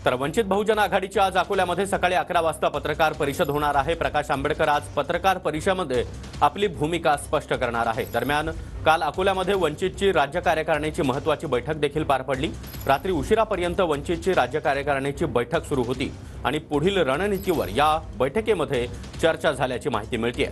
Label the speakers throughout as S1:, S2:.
S1: तर वंचित बहुजन आघाडीची आज अकोल्यामध्ये सकाळी 11 वाजता पत्रकार परिषद होणार आहे। प्रकाश आंबेडकर आज पत्रकार परिषदेमध्ये आपली भूमिका स्पष्ट करणार आहे। दरम्यान काल अकोल्यामध्ये वंचितची राज्य कार्यकारिणीची महत्त्वाची बैठक देखील पार पडली। रात्री उशिरापर्यंत वंचितची राज्य कार्यकारिणीची बैठक सुरू होती आणि पुढील रणनीतीवर या बैठकीमध्ये चर्चा झाल्याची माहिती मिळते।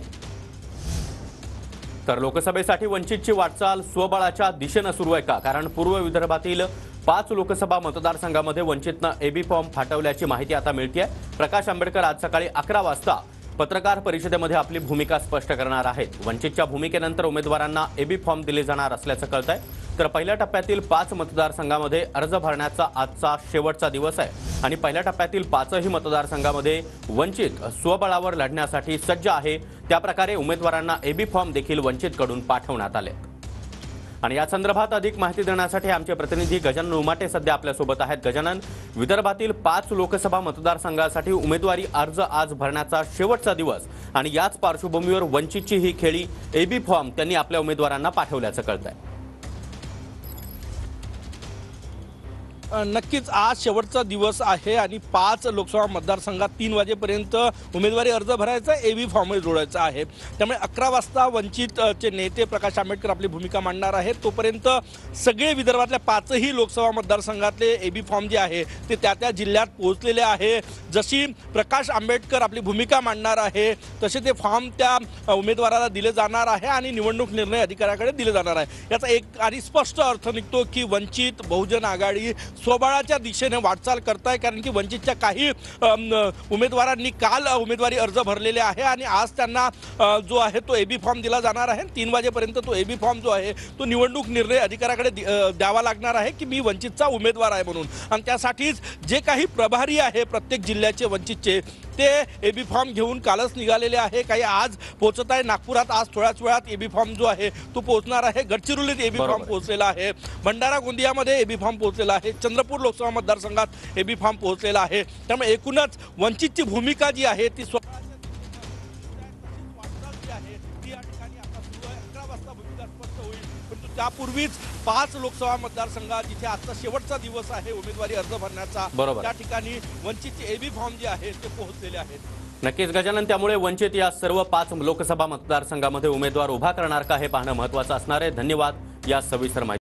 S1: तर लोकसभेसाठी वंचितची वाटचाल स्वबळाच्या दिशेने सुरू आहे का? कारण पूर्व विदर्भातील 5 लोकसभा मतदारसंघामध्ये वंचितने एबी फॉर्म फाटवल्याची माहिती आता मिळते। प्रकाश आंबेडकर आज सकाळी 11 वाजता पत्रकार परिषदेमध्ये आपली भूमिका स्पष्ट करणार आहेत। वंचितच्या भूमिकेनंतर उमेदवारांना एबी फॉर्म दिले जाणार असल्याचं कळतंय। तर पहिल्या टप्प्यातील 5 मतदारसंघामध्ये अर्ज भरण्याचा आजचा शेवटचा दिवस आहे आणि पहिल्या टप्प्यातील 5ही मतदारसंघामध्ये वंचित स्वबळावर लढण्यासाठी सज्ज आहे। त्या प्रकारे उमेदवारांना एबी फॉर्म देखील वंचितकडून पाठवण्यात आले। आणि या संदर्भात अधिक माहिती देण्यासाठी आमचे प्रतिनिधी गजानन उमाटे सध्या आपल्या सोबत आहेत। गजानन, विदर्भातील 5 लोकसभा मतदारसंघासाठी उमेदवारी अर्ज आज भरण्याचा शेवटचा दिवस आणि याच पार्श्वभूमीवर वंचितची ही खेळी एबी फॉर्म त्यांनी आपल्या उमेदवारांना पाठवल्याचं कळतंय।
S2: नक्कीच आज शेवटचा दिवस आहे आणि 5 लोकसभा मतदारसंघात 3 वाजेपर्यंत उमेदवारी अर्ज भरायचा, एबी फॉर्म जोडायचा आहे। त्यामुळे 11 वाजता वंचितचे नेते प्रकाश आंबेडकर आपली भूमिका मांडणार आहेत। तोपर्यंत सगळे विदर्भातल्या 5ही लोकसभा मतदारसंघातले एबी फॉर्म जे आहे ते त्या जिल्ह्यात पोहोचलेले आहे। जशी प्रकाश आंबेडकर आपली भूमिका मांडणार आहे तसे ते फॉर्म त्या उमेदवाराला दिले जाणार आहे आणि निवडणूक निर्णय अधिकाऱ्याकडे दिले जाणार आहे। याचा एक आणि स्पष्ट अर्थ निघतो की वंचित बहुजन आघाडी स्वबळाच्या दिशेने वाटचाल करत आहे। कारण की वंचितच्या काही उमेदवारांनी काल उमेदवारी अर्ज भरलेले आहे आणि आज त्यांना जो आहे तो एबी फॉर्म दिला जाणार आहे। 3 वाजेपर्यंत तो एबी फॉर्म जो आहे तो निवडणूक निर्णय अधिकाऱ्याकडे द्यावा लागणार आहे की मी वंचितचा उमेदवार आहे म्हणून। आणि त्यासाठीच जे काही प्रभारी आहे प्रत्येक जिल्ह्याचे वंचितचे ते एबी फॉर्म घेऊन कालच निघालेले आहे। काही आज पोहोचत आहे नागपुरात, आज थोड्याच वेळात एबी फॉर्म जो आहे तो पोहोचणार आहे। गडचिरोलीत एबी फॉर्म पोहोचलेला आहे, भंडारा गोंदियामध्ये एबी फॉर्म पोहोचलेला आहे, चंद्रपूर लोकसभा मतदारसंघात एबी फॉर्म पोहोचलेला आहे। त्यामुळे एकूणच वंचितची भूमिका जी आहे ती त्यापूर्वीच 5 लोकसभा मतदारसंघात जिथे आजचा शेवटचा दिवस आहे उमेदवारी अर्ज भरण्याचा, त्या ठिकाणी वंचितचे एबी फॉर्म जे आहे ते पोहोचलेले आहेत।
S1: नक्कीच गजानन, त्यामुळे वंचित या सर्व 5 लोकसभा मतदारसंघामध्ये उमेदवार उभा करणार का हे पाहणं महत्त्वाचं असणार आहे। धन्यवाद या सविस्तर माहिती